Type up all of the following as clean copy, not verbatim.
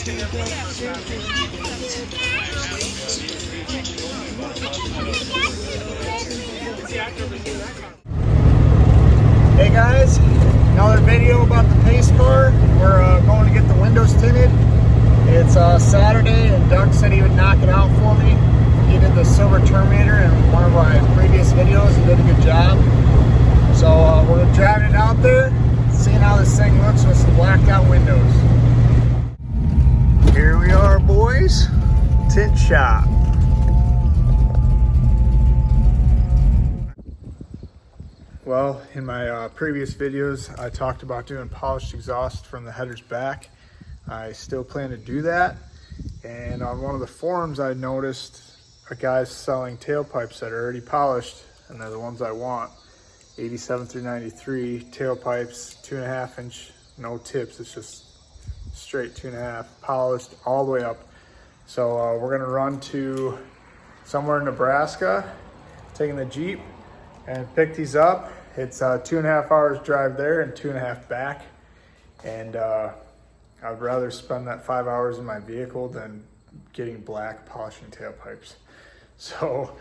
Hey guys, another video about the pace car. We're going to get the windows tinted. It's Saturday and Doug said he would knock it out for me. He did the silver Terminator in one of my previous videos and did a good job. So we're driving it out there, seeing how this thing looks with some blacked out windows. Here we are, boys. Tint shop. Well, in my previous videos, I talked about doing polished exhaust from the headers back. I still plan to do that. And on one of the forums, I noticed a guy's selling tailpipes that are already polished, and they're the ones I want. 87 through 93 tailpipes, 2.5 inch, no tips. It's just straight 2.5, polished all the way up. So we're gonna run to somewhere in Nebraska, taking the Jeep, and pick these up. It's 2.5 hours drive there and 2.5 back. And I'd rather spend that 5 hours in my vehicle than getting black polishing tailpipes. So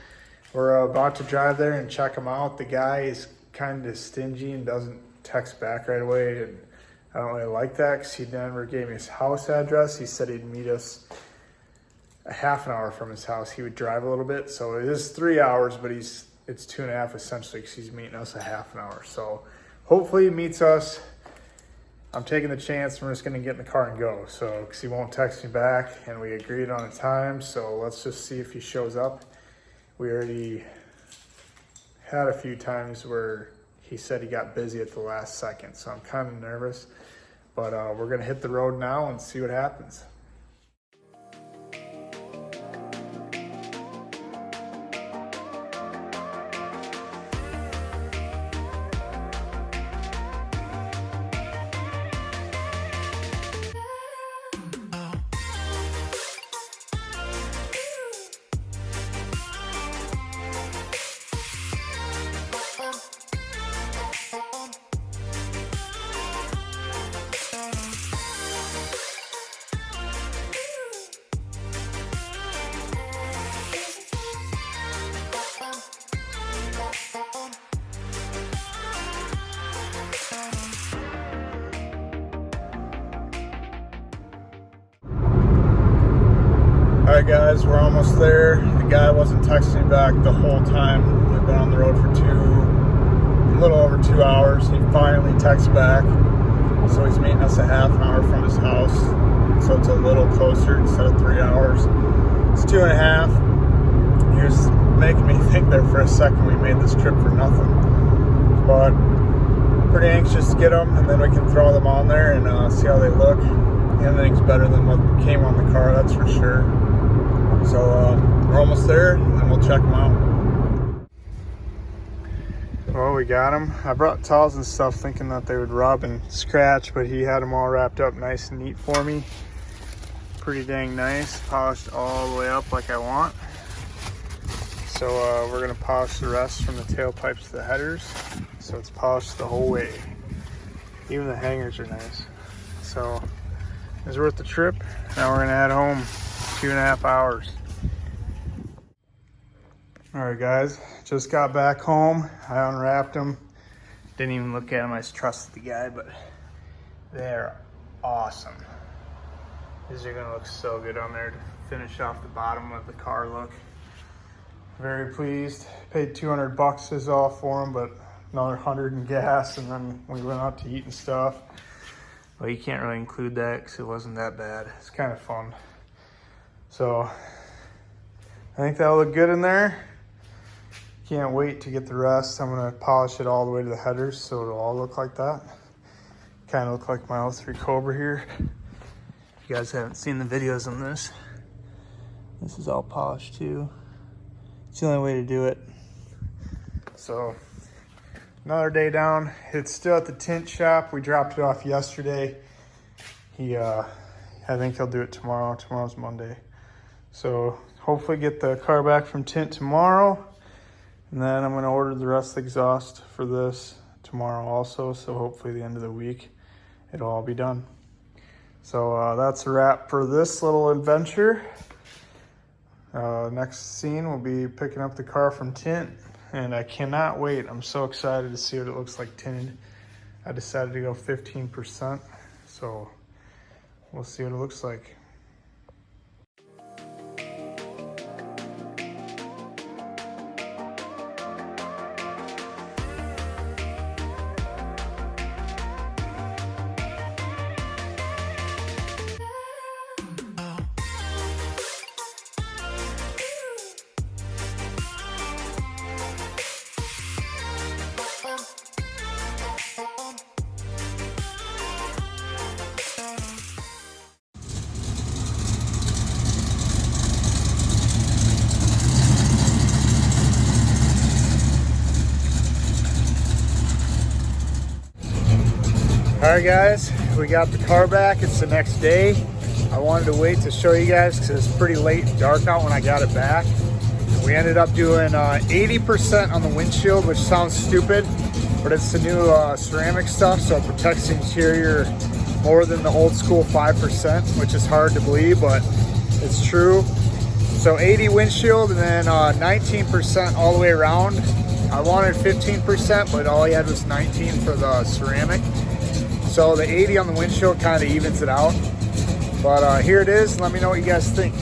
we're about to drive there and check them out. The guy is kind of stingy and doesn't text back right away. And I don't really like that because he never gave me his house address. He said he'd meet us a half an hour from his house. He would drive a little bit. So it is 3 hours, but it's 2.5 essentially because he's meeting us a half an hour. So hopefully he meets us. I'm taking the chance. We're just going to get in the car and go. So because he won't text me back and we agreed on a time. So let's just see if he shows up. We already had a few times where he said he got busy at the last second. So I'm kind of nervous. But we're going to hit the road now and see what happens. Alright guys, we're almost there. The guy wasn't texting back the whole time. We've been on the road for a little over 2 hours. He finally texts back. So he's meeting us a half an hour from his house. So it's a little closer instead of 3 hours. It's 2.5. He was making me think there for a second we made this trip for nothing. But pretty anxious to get them, and then we can throw them on there and see how they look. Everything's better than what came on the car, that's for sure. So we're almost there, and then we'll check them out. Well, we got them. I brought towels and stuff thinking that they would rub and scratch, but he had them all wrapped up nice and neat for me. Pretty dang nice, polished all the way up like I want. So we're gonna polish the rest from the tailpipes to the headers. So it's polished the whole way. Even the hangers are nice. So it's worth the trip. Now we're gonna head home. 2.5 hours. All right guys, just got back home. I unwrapped them. Didn't even look at them, I just trusted the guy, but they're awesome. These are gonna look so good on there to finish off the bottom of the car look. Very pleased. Paid 200 bucks is all for them, but another 100 in gas, and then we went out to eat and stuff. Well, you can't really include that because it wasn't that bad. It's kind of fun. So I think that'll look good in there. Can't wait to get the rest. I'm gonna polish it all the way to the headers so it'll all look like that. Kind of look like my 03 Cobra here. If you guys haven't seen the videos on this, this is all polished too. It's the only way to do it. So another day down. It's still at the tint shop. We dropped it off yesterday. I think he'll do it tomorrow. Tomorrow's Monday. So hopefully get the car back from tint tomorrow. And then I'm gonna order the rest of the exhaust for this tomorrow also. So hopefully the end of the week, it'll all be done. So that's a wrap for this little adventure. Next scene will be picking up the car from tint, and I cannot wait. I'm so excited to see what it looks like tinted. I decided to go 15%, so we'll see what it looks like. All right, guys, we got the car back. It's the next day. I wanted to wait to show you guys because it's pretty late and dark out when I got it back. We ended up doing 80% on the windshield, which sounds stupid, but it's the new ceramic stuff, so it protects the interior more than the old school 5%, which is hard to believe, but it's true. So 80 windshield and then 19% all the way around. I wanted 15%, but all he had was 19 for the ceramic. So the 80 on the windshield kind of evens it out. But here it is. Let me know what you guys think.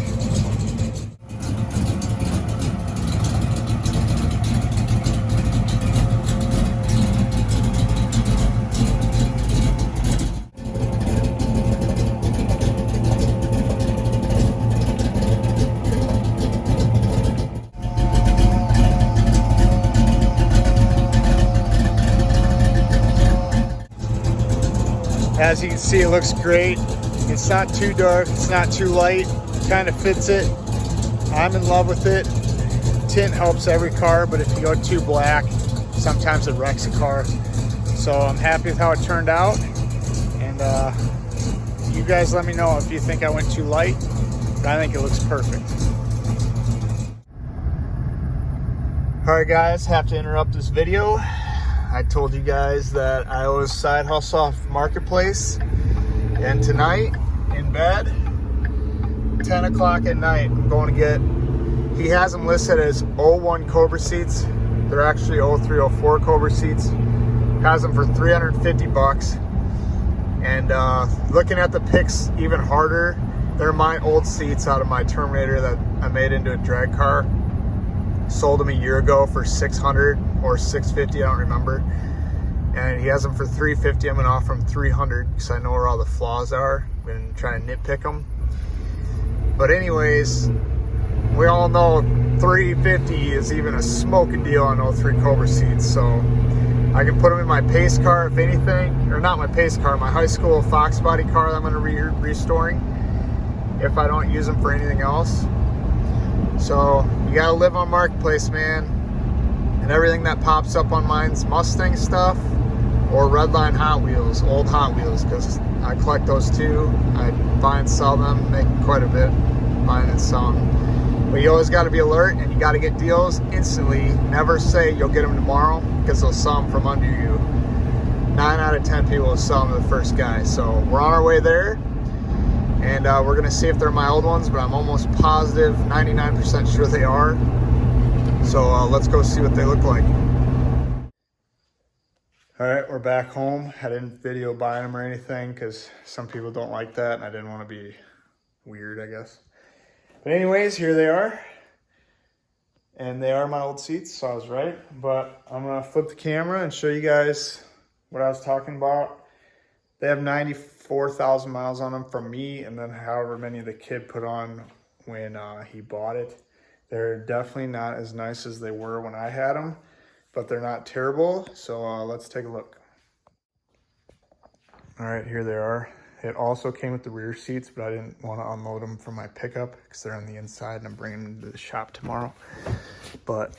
As you can see, it looks great. It's not too dark, it's not too light, kind of fits it. I'm in love with it. Tint helps every car, but if you go too black, sometimes it wrecks a car. So I'm happy with how it turned out. And you guys let me know if you think I went too light, but I think it looks perfect. All right, guys, have to interrupt this video. I told you guys that I was side hustle off Marketplace, and tonight in bed, 10 o'clock at night, I'm going to get, he has them listed as 01 Cobra seats. They're actually 03, 04 Cobra seats. Has them for 350 bucks. And looking at the pics even harder, they're my old seats out of my Terminator that I made into a drag car. Sold them a year ago for 600 or 650, I don't remember. And he has them for 350. I'm gonna offer him 300 because I know where all the flaws are. I'm gonna try and nitpick them. But anyways, we all know 350 is even a smoking deal on 03 Cobra seats. So I can put them in my pace car if anything, or not my pace car, my high school Fox body car that I'm gonna be restoring if I don't use them for anything else. So you gotta live on Marketplace, man. And everything that pops up on mine's Mustang stuff or Redline Hot Wheels, old Hot Wheels, because I collect those too. I buy and sell them, make quite a bit buying and selling. But you always gotta be alert and you gotta get deals instantly. Never say you'll get them tomorrow because they'll sell them from under you. 9 out of 10 people will sell them to the first guy. So we're on our way there. And we're gonna see if they're my old ones, but I'm almost positive, 99% sure they are. So let's go see what they look like. All right, we're back home. I didn't video buying them or anything because some people don't like that and I didn't want to be weird, I guess. But anyways, here they are. And they are my old seats, so I was right. But I'm gonna flip the camera and show you guys what I was talking about. They have 94,000 miles on them from me, and then however many the kid put on when he bought it. They're definitely not as nice as they were when I had them, but they're not terrible. So let's take a look. All right, here they are. It also came with the rear seats, but I didn't want to unload them from my pickup because they're on the inside and I'm bringing them to the shop tomorrow. But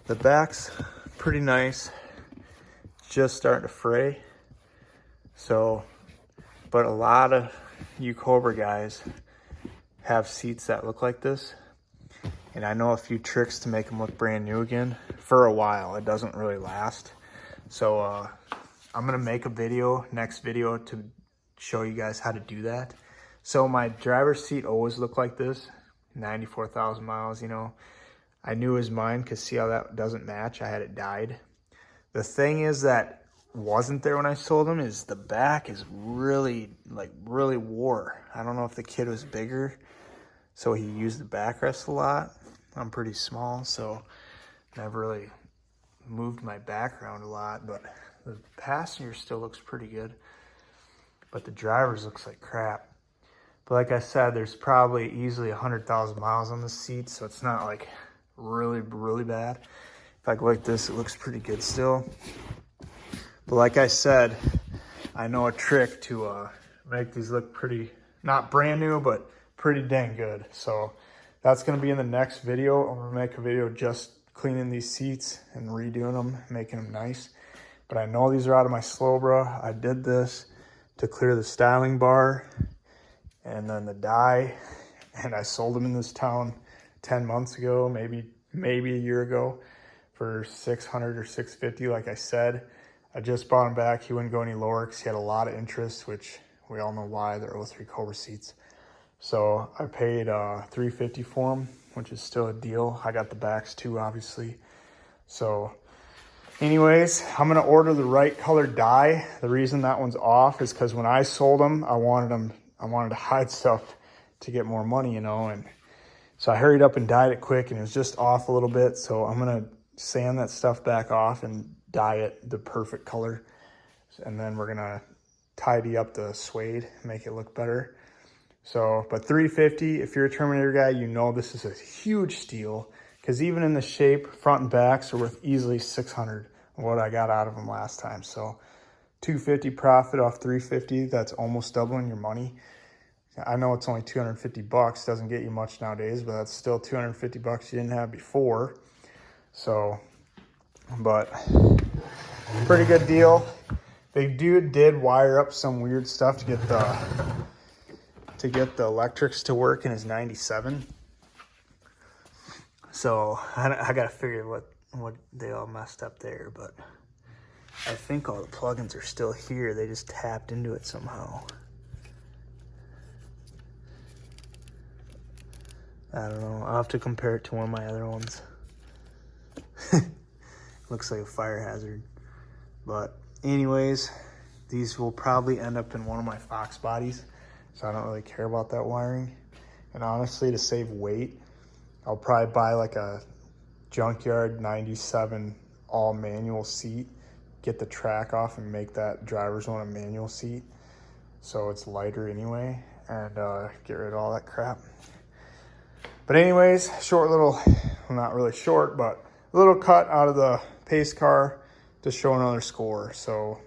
the back's pretty nice. Just starting to fray. So, but a lot of you Cobra guys have seats that look like this. And I know a few tricks to make them look brand new again. For a while, it doesn't really last. So I'm gonna make a video, next video, to show you guys how to do that. So my driver's seat always looked like this, 94,000 miles, you know. I knew it was mine because see how that doesn't match? I had it dyed. The thing is that wasn't there when I sold them is the back is really wore. I don't know if the kid was bigger, so he used the backrest a lot. I'm pretty small, so never really moved my back around a lot, but the passenger still looks pretty good. But the driver's looks like crap. But like I said, there's probably easily 100,000 miles on the seat, so it's not like really bad. If I go like this, it looks pretty good still. But like I said, I know a trick to make these look pretty, not brand new, but pretty dang good. So that's gonna be in the next video. I'm gonna make a video just cleaning these seats and redoing them, making them nice. But I know these are out of my Cobra. I did this to clear the styling bar and then the dye, and I sold them in this town 10 months ago, maybe a year ago, for 600 or 650. Like I said, I just bought him back. He wouldn't go any lower because he had a lot of interest, which we all know why. They're 03 Cobra seats. So I paid $350 for them, which is still a deal. I got the backs too, obviously. So anyways, I'm gonna order the right color dye. The reason that one's off is because when I sold them, I wanted to hide stuff to get more money, you know, and so I hurried up and dyed it quick, and it was just off a little bit. So I'm gonna sand that stuff back off and dye it the perfect color. And then we're gonna tidy up the suede, make it look better. So, but $350, if you're a Terminator guy, you know this is a huge steal, because even in the shape, front and backs are worth easily $600 of what I got out of them last time. So $250 profit off $350, that's almost doubling your money. I know it's only $250, doesn't get you much nowadays, but that's still $250 you didn't have before. So, but pretty good deal. They did wire up some weird stuff to get the electrics to work in his 97. So I gotta figure what they all messed up there, but I think all the plugins are still here. They just tapped into it somehow. I don't know. I'll have to compare it to one of my other ones. Looks like a fire hazard. But anyways, these will probably end up in one of my Fox bodies, so I don't really care about that wiring. And honestly, to save weight, I'll probably buy like a junkyard 97 all manual seat, get the track off and make that driver's one a manual seat, so it's lighter anyway, and get rid of all that crap. But anyways, short little, well, not really short, but a little cut out of the pace car to show another score. So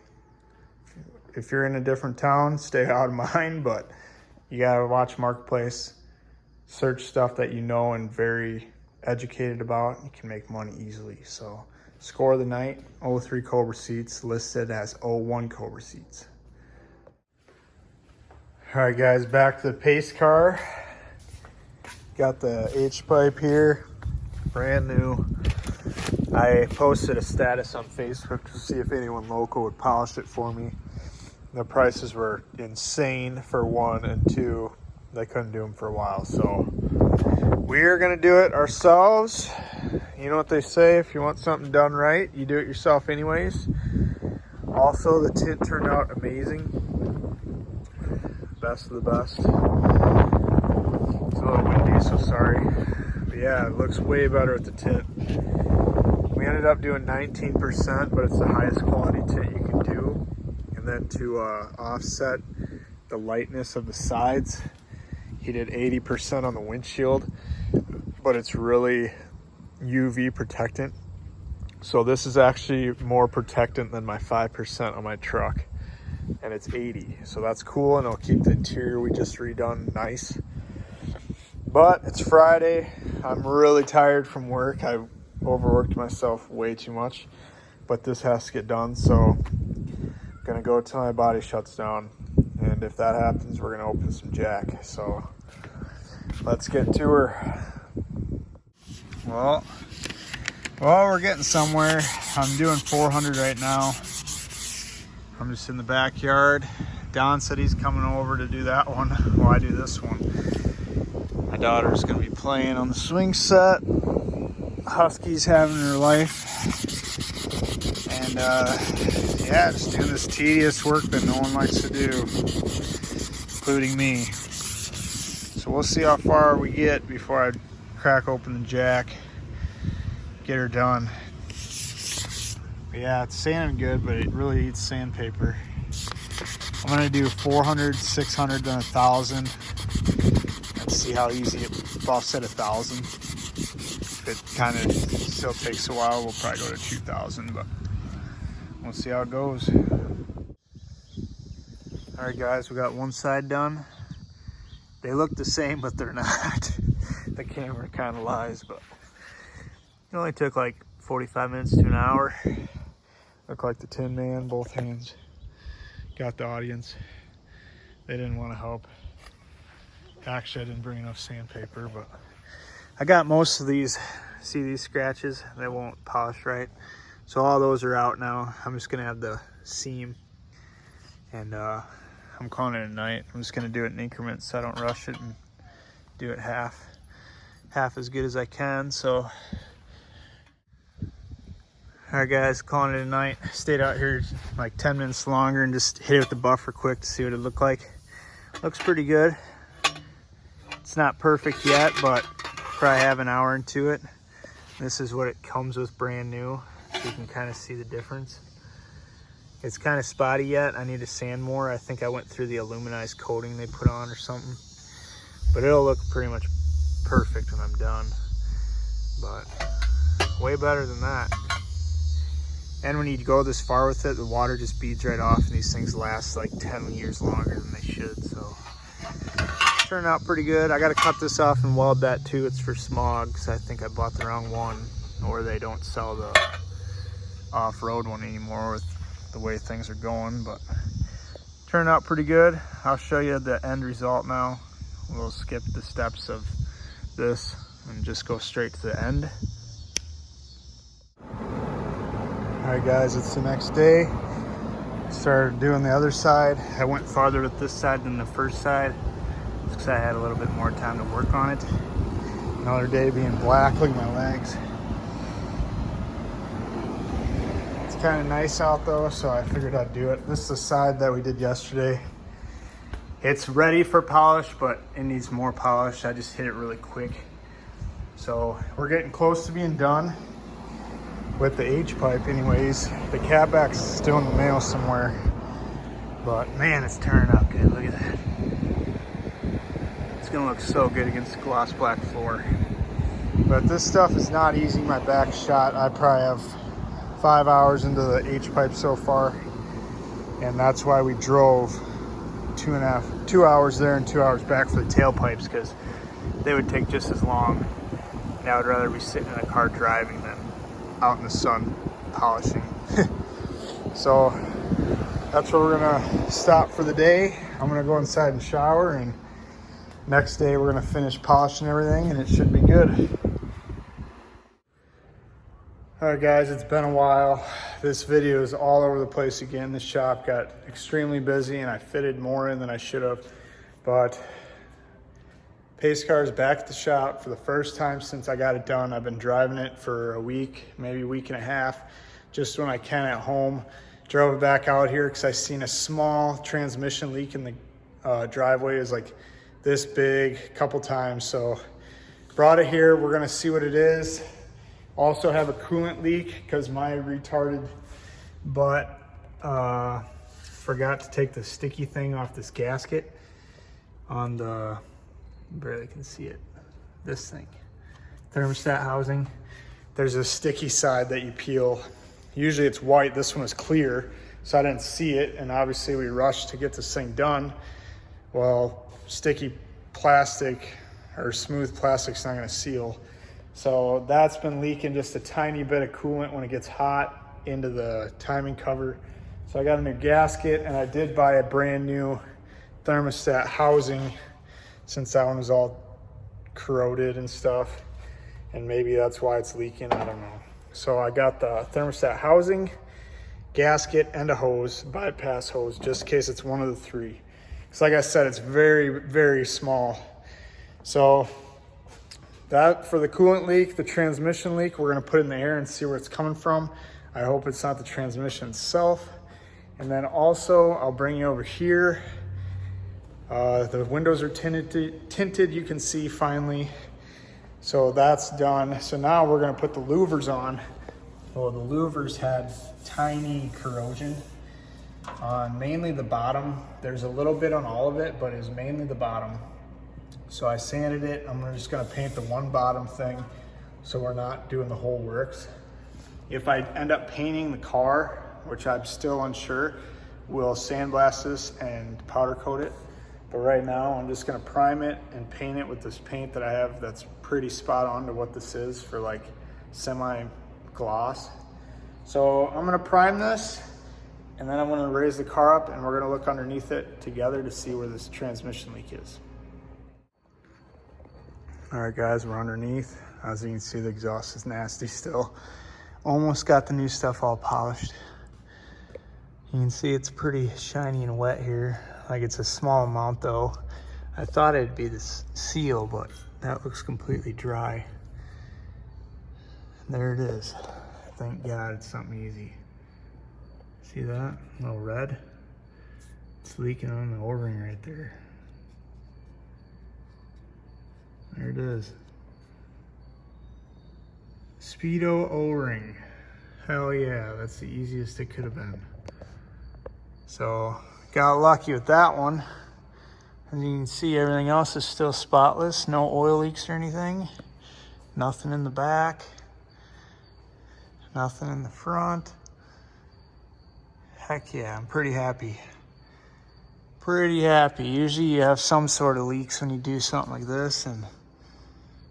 if you're in a different town, stay out of mine, but you gotta watch Marketplace, search stuff that you know and very educated about. You can make money easily. So score of the night, 03 Cobra seats, listed as 01 Cobra seats. All right guys, back to the pace car. Got the H-pipe here, brand new. I posted a status on Facebook to see if anyone local would polish it for me. The prices were insane for one, and two, they couldn't do them for a while. So we're gonna do it ourselves. You know what they say, if you want something done right, you do it yourself anyways. Also, the tint turned out amazing. Best of the best. It's a little windy, so sorry. But yeah, it looks way better with the tint. We ended up doing 19%, but it's the highest quality tint you can do. And then to offset the lightness of the sides, he did 80% on the windshield, but it's really UV protectant. So this is actually more protectant than my 5% on my truck, and it's 80. So that's cool, and it'll keep the interior we just redone nice. But it's Friday. I'm really tired from work. I overworked myself way too much, but this has to get done. So I'm gonna go till my body shuts down. And if that happens, we're gonna open some jack. So let's get to her. Well, we're getting somewhere. I'm doing 400 right now. I'm just in the backyard Don said he's coming over to do that one while I do this one. My daughter's gonna be playing on the swing set. Husky's having her life. And yeah, just doing this tedious work that no one likes to do, including me. So we'll see how far we get before I crack open the jack, get her done. But yeah, it's sanding good, but it really eats sandpaper. I'm gonna do 400, 600, then 1,000. Let's see how easy it buffs at 1,000. If it kind of still takes a while, we'll probably go to 2,000, but we'll see how it goes. All right, guys, we got one side done. They look the same, but they're not. The camera kind of lies, but it only took like 45 minutes to an hour. Look like the Tin Man, both hands. Got the audience. They didn't want to help. Actually, I didn't bring enough sandpaper, but I got most of these. See these scratches? They won't polish right. So all those are out now. I'm just gonna have the seam, and I'm calling it a night. I'm just gonna do it in increments so I don't rush it and do it half as good as I can. So all right, guys, calling it a night. Stayed out here like 10 minutes longer and just hit it with the buffer quick to see what it looked like. Looks pretty good. It's not perfect yet, but probably have an hour into it. This is what it comes with brand new. So you can kind of see the difference. It's kind of spotty yet. I need to sand more. I think I went through the aluminized coating they put on or something. But it'll look pretty much perfect when I'm done. But way better than that. And when you go this far with it, the water just beads right off, and these things last like 10 years longer than they should. So turned out pretty good. I got to cut this off and weld that too. It's for smog, because I think I bought the wrong one, or they don't sell the off-road one anymore with the way things are going. But turned out pretty good. I'll show you the end result now. We'll skip the steps of this and just go straight to the end. All right, guys, it's the next day. Started doing the other side. I went farther with this side than the first side because I had a little bit more time to work on it. Another day being black. Look at my legs. It's kind of nice out though, so I figured I'd do it. This is the side that we did yesterday. It's ready for polish, but it needs more polish. I just hit it really quick. So we're getting close to being done with the H-pipe anyways. The catback's still in the mail somewhere, but man, it's turning out good. Look at that. It's gonna look so good against the gloss black floor. But this stuff is not easy. My back's shot. I probably have 5 hours into the H-pipe so far, and that's why we drove 2 hours there and 2 hours back for the tailpipes, because they would take just as long, and I would rather be sitting in a car driving than out in the sun polishing. So that's where we're gonna stop for the day. I'm gonna go inside and shower, and next day we're gonna finish polishing everything, and it should be good. All right, guys, it's been a while. This video is all over the place again. The shop got extremely busy and I fitted more in than I should have, but pace car is back at the shop for the first time since I got it done. I've been driving it for a week, maybe a week and a half, just when I can at home. Drove it back out here because I seen a small transmission leak in the driveway. It was like this big a couple times. So brought it here. We're gonna see what it is. Also have a coolant leak because my retarded butt forgot to take the sticky thing off this gasket on the, barely can see it, this thing, thermostat housing. There's a sticky side that you peel. Usually it's white, this one is clear, so I didn't see it, and obviously we rushed to get this thing done. Well, sticky plastic or smooth plastic's not gonna seal. So that's been leaking just a tiny bit of coolant when it gets hot into the timing cover. So I got a new gasket, and I did buy a brand new thermostat housing since that one was all corroded and stuff, and maybe that's why it's leaking, I don't know. So I got the thermostat housing, gasket and a hose, bypass hose, just in case it's one of the three. Because like I said, it's very, very small. So that for the coolant leak, the transmission leak, we're gonna put it in the air and see where it's coming from. I hope it's not the transmission itself. And then also, I'll bring you over here. The windows are tinted, you can see finally. So that's done. So now we're gonna put the louvers on. Well, the louvers had tiny corrosion on mainly the bottom. There's a little bit on all of it, but it's mainly the bottom. So I sanded it. I'm just gonna paint the one bottom thing so we're not doing the whole works. If I end up painting the car, which I'm still unsure, we'll sandblast this and powder coat it. But right now I'm just gonna prime it and paint it with this paint that I have that's pretty spot on to what this is for like semi-gloss. So I'm gonna prime this and then I'm gonna raise the car up and we're gonna look underneath it together to see where this transmission leak is. All right guys, we're underneath. As you can see, the exhaust is nasty still. Almost got the new stuff all polished. You can see it's pretty shiny and wet here. Like it's a small amount though. I thought it'd be this seal, but that looks completely dry. There it is. Thank God it's something easy. See that? A little red? It's leaking on the O-ring right there. There it is. Speedo O-ring. Hell yeah, that's the easiest it could have been. So, got lucky with that one. As you can see, everything else is still spotless. No oil leaks or anything. Nothing in the back. Nothing in the front. Heck yeah, I'm pretty happy. Pretty happy. Usually you have some sort of leaks when you do something like this, and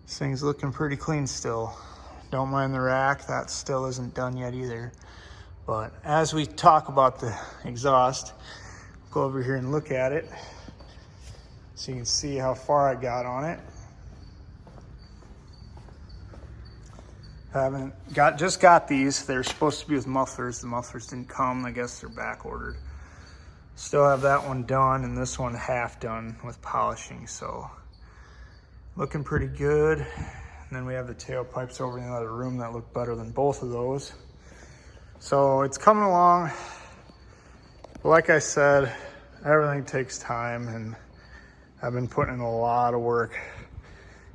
this thing's looking pretty clean still. Don't mind the rack, that still isn't done yet either. But as we talk about the exhaust, go over here and look at it so you can see how far I got on it. Just got these. They're supposed to be with mufflers. The mufflers didn't come. I guess they're back ordered. Still have that one done and this one half done with polishing. So looking pretty good. And then we have the tailpipes over in the other room that look better than both of those. So it's coming along. But like I said, everything takes time and I've been putting in a lot of work.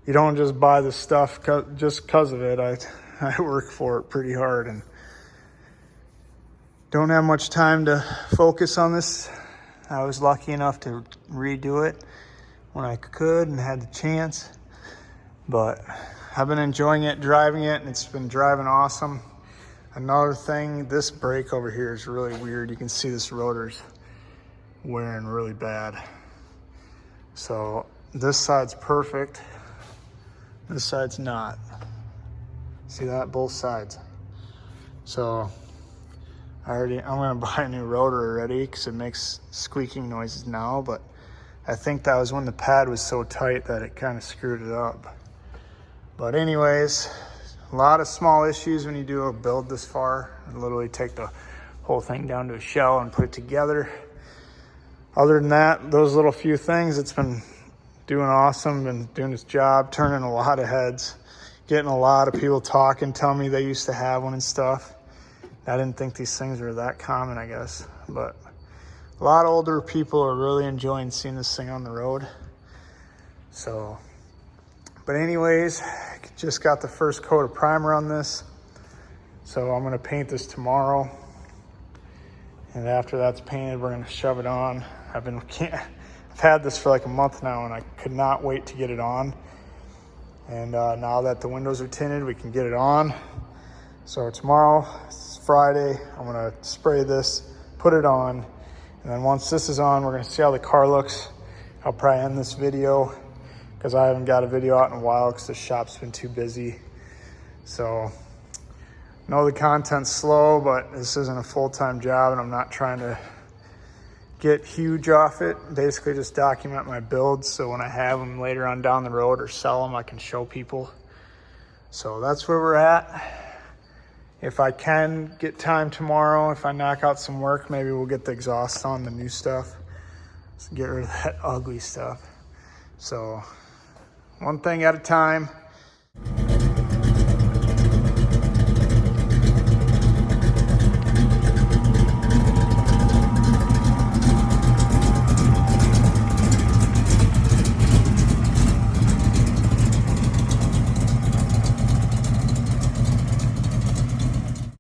You don't just buy the stuff just because of it. I work for it pretty hard and don't have much time to focus on this. I was lucky enough to redo it when I could and had the chance, but I've been enjoying it, driving it, and it's been driving awesome. Another thing, this brake over here is really weird. You can see this rotor's wearing really bad. So this side's perfect. This side's not. See that? Both sides. So I'm gonna buy a new rotor already because it makes squeaking noises now, but I think that was when the pad was so tight that it kind of screwed it up. But anyways, a lot of small issues when you do a build this far. I literally take the whole thing down to a shell and put it together. Other than that, those little few things, it's been doing awesome, been doing its job, turning a lot of heads, getting a lot of people talking, telling me they used to have one and stuff. I didn't think these things were that common, I guess, but a lot of older people are really enjoying seeing this thing on the road. So, but anyways, just got the first coat of primer on this. So I'm gonna paint this tomorrow. And after that's painted, we're gonna shove it on. I've had this for like a month now and I could not wait to get it on. And now that the windows are tinted, we can get it on. So tomorrow, it's Friday, I'm gonna spray this, put it on. And then once this is on, we're gonna see how the car looks. I'll probably end this video because I haven't got a video out in a while because the shop's been too busy. So, I know the content's slow, but this isn't a full-time job and I'm not trying to get huge off it. Basically just document my builds so when I have them later on down the road or sell them, I can show people. So that's where we're at. If I can get time tomorrow, if I knock out some work, maybe we'll get the exhaust on the new stuff. So get rid of that ugly stuff. So one thing at a time.